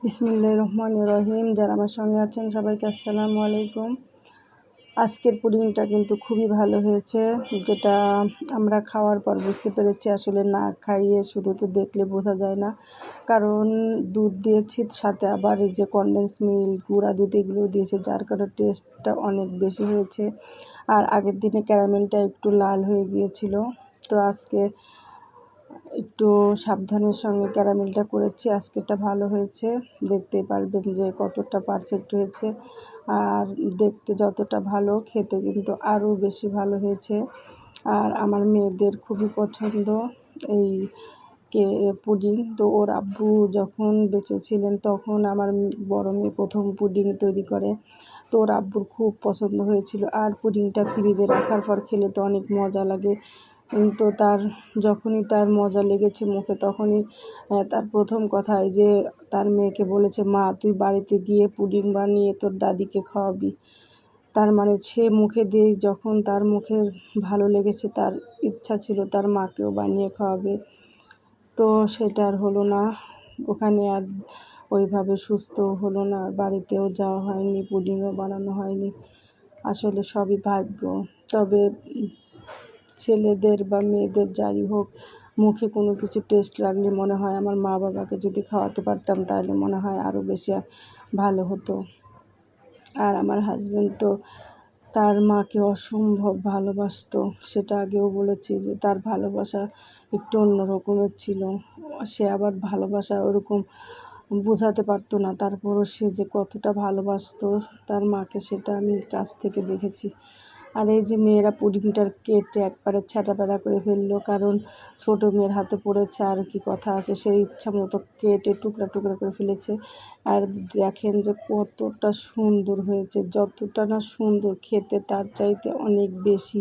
বিসমিল্লাহির রহমানির রহিম। যারা আমার সঙ্গে আছেন সবাইকে আসসালামু আলাইকুম। আজকের পুডিংটা কিন্তু খুবই ভালো হয়েছে, যেটা আমরা খাওয়ার পর বুঝতে পেরেছি। আসলে না খাইয়ে শুধু তো দেখলে বোঝা যায় না, কারণ দুধ দিয়েছি, সাথে আবার এই যে কনডেন্স মিল্ক, গুঁড়া দুধ এগুলো দিয়েছে, যার কারণে টেস্টটা অনেক বেশি হয়েছে। আর আগের দিনে ক্যারামেলটা একটু লাল হয়ে গিয়েছিল, তো আজকে একটু সাবধানের সঙ্গে ক্যারামেলটা করেছি। আজকেরটা ভালো হয়েছে, দেখতেই পারবেন যে কতটা পারফেক্ট হয়েছে। আর দেখতে যতটা ভালো, খেতে কিন্তু আরও বেশি ভালো হয়েছে। আর আমার মেয়েদের খুবই পছন্দ এই পুডিং। তো ওর আব্বু যখন বেঁচে ছিলেন তখন আমার বড় মেয়ে প্রথম পুডিং তৈরি করে, তো ওর আব্বুর খুব পছন্দ হয়েছিল। আর পুডিংটা ফ্রিজে রাখার পর খেলে তো অনেক মজা লাগে। তো যখনই তার মজা লেগেছে মুখে, তখনই তার প্রথম কথাই যে তার মেয়েকে বলেছে, মা তুই বাড়িতে গিয়ে পুডিং বানিয়ে তোর দাদিকে খাওয়াবি। তার মানে সে মুখে দিয়ে যখন তার মুখের ভালো লেগেছে, তার ইচ্ছা ছিল তার মাকেও বানিয়ে খাওয়াবে। তো সেটা আর হলো না, ওখানে আর ওইভাবে সুস্থ হলো না, বাড়িতেও যাওয়া হয়নি, পুডিংও বানানো হয়নি। আসলে সবই ভাগ্য। তবে ছেলেদের বা মেয়েদের যাই হোক, মুখে কোনো কিছু টেস্ট লাগলে মনে হয় আমার মা বাবাকে যদি খাওয়াতে পারতাম তাহলে মনে হয় আরও বেশি ভালো হতো। আর আমার হাজব্যান্ড তো তার মাকে অসম্ভব ভালোবাসতো, সেটা আগেও বলেছি যে তার ভালোবাসা একটু অন্য রকমের ছিল। সে আবার ভালোবাসা ওরকম বোঝাতে পারতো না, তারপরও সে যে কতটা ভালোবাসতো তার মাকে, সেটা আমি কাছ থেকে দেখেছি। আর এই যে মেয়েরা পুডিংটার কেটে একবারে ছ্যাটাপ্যাটা করে ফেললো, কারণ ছোটো মেয়ের হাতে পড়েছে আর কি কথা আছে, সেই ইচ্ছা মতো কেটে টুকরা টুকরা করে ফেলেছে। আর দেখেন যে কতটা সুন্দর হয়েছে, যতটা না সুন্দর খেতে তার চাইতে অনেক বেশি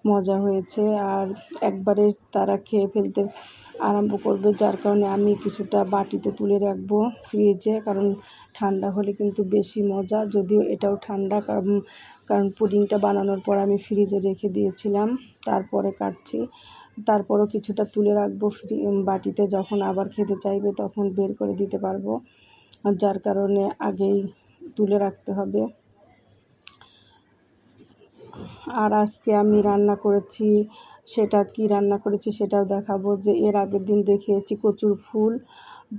মজা হয়েছে। আর একবারে তারা খেয়ে ফেলতে আরম্ভ করবে, যার কারণে আমি কিছুটা বাটিতে তুলে রাখবো ফ্রিজে, কারণ ঠান্ডা হলে কিন্তু বেশি মজা। যদিও এটাও ঠান্ডা, কারণ পুডিংটা বানানোর পর আমি ফ্রিজে রেখে দিয়েছিলাম, তারপরে কাটছি। তারপরও কিছুটা তুলে রাখবো বাটিতে, যখন আবার খেতে চাইবে তখন বের করে দিতে পারবো, যার কারণে আগেই তুলে রাখতে হবে। আর আজকে আমি রান্না করেছি, সেটা কি রান্না করেছি সেটাও দেখাবো। যে এর আগের দিন দেখিয়েছি কচুর ফুল,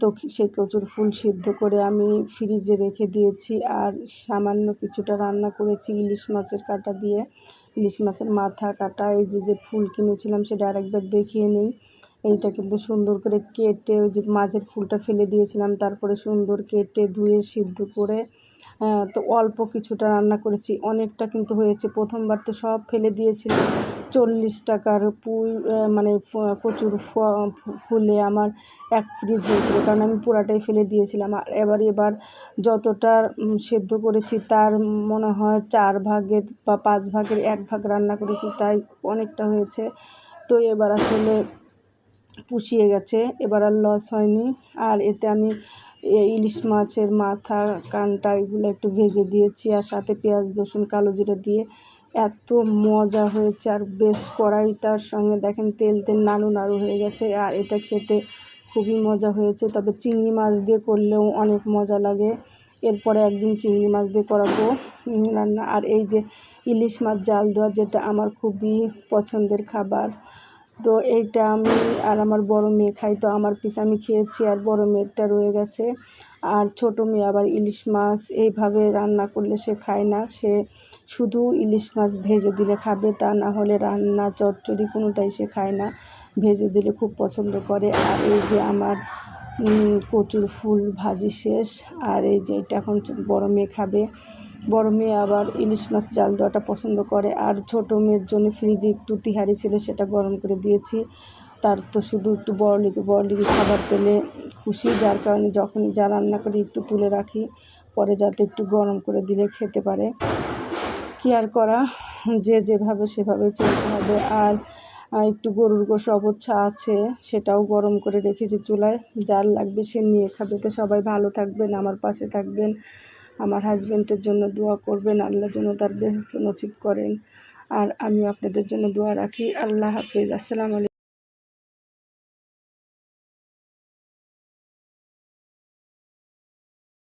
তো সেই কচুর ফুল সিদ্ধ করে আমি ফ্রিজে রেখে দিয়েছি। আর সামান্য কিছুটা রান্না করেছি ইলিশ মাছের কাঁটা দিয়ে, ইলিশ মাছের মাথা কাটা। এই যে ফুল কিনেছিলাম সেটা আরেকবার দেখিয়ে নিই। এইটা কিন্তু সুন্দর করে কেটে, ওই যে মাছের ফুলটা ফেলে দিয়েছিলাম, তারপরে সুন্দর কেটে ধুয়ে সিদ্ধ করে, তো অল্প কিছুটা রান্না করেছি, অনেকটা কিন্তু হয়েছে। প্রথমবার তো সব ফেলে দিয়েছিলাম। 40 টাকার মানে কচুর ফুলে আমার এক ফ্রিজ হয়েছিল, কারণ আমি পুরাটাই ফেলে দিয়েছিলাম। আর এবার যতটা সেদ্ধ করেছি তার মনে হয় 4 ভাগের বা 5 ভাগের 1 ভাগ রান্না করেছি, তাই অনেকটা হয়েছে। তো এবার আসলে পুষিয়ে গেছে, এবার আর লস হয়নি। আর এতে আমি ইলিশ মাছের মাথা কানটা এগুলো একটু ভেজে দিয়েছি, আর সাথে পেঁয়াজ রসুন কালো জিরা দিয়ে এত মজা হয়েছে। আর বেশ কড়াইটার সঙ্গে দেখেন তেল নাড়ু নাড়ু হয়ে গেছে, আর এটা খেতে খুবই মজা হয়েছে। তবে চিংড়ি মাছ দিয়ে করলেও অনেক মজা লাগে, এরপরে একদিন চিংড়ি মাছ দিয়ে করাবো রান্না। আর এই যে ইলিশ মাছ জাল দেওয়া, যেটা আমার খুবই পছন্দের খাবার, তো এইটা আমি আর আমার বড় মেয়ে খাই, তো আমার পিস আমি খেয়েছি আর বড় মেয়েরটা রয়ে গেছে। আর ছোটো মেয়ে আবার ইলিশ মাছ এইভাবে রান্না করলে সে খায় না, সে শুধু ইলিশ মাছ ভেজে দিলে খাবে, তা না হলে রান্না চচ্চড়ি কোনোটাই সে খায় না, ভেজে দিলে খুব পছন্দ করে। আর এই যে আমার কচুর ফুল ভাজি শেষ, আর এই যে এটা এখন বড় মেয়ে খাবে। বড় মেয়ে আবার ইলিশ মাছ জাল দেওয়াটা পছন্দ করে। আর ছোটো মেয়ের জন্য ফ্রিজে একটু তিহারি ছিল, সেটা গরম করে দিয়েছি। তার তো শুধু একটু বড়লিগে খাবার পেলে খুশি, যার কারণে যখনই যা রান্না করি একটু তুলে রাখি, পরে যাতে একটু গরম করে দিলে খেতে পারে। কি আর করা, যে যেভাবে সেভাবে চলতে হবে। আর একটু গরুর গোশ অবচ্ছা আছে, সেটাও গরম করে রেখেছি চুলায়, যার লাগবে সে নিয়ে খাবে। তো সবাই ভালো থাকবেন, আমার পাশে থাকবেন, আমার হাজব্যান্ডের জন্য দোয়া করবেন, আল্লাহ যেন তার বেহেশত নসিব করেন। আর আমি আপনাদের জন্য দোয়া রাখি। আল্লাহ হাফেজ, আসসালামু আলাইকুম।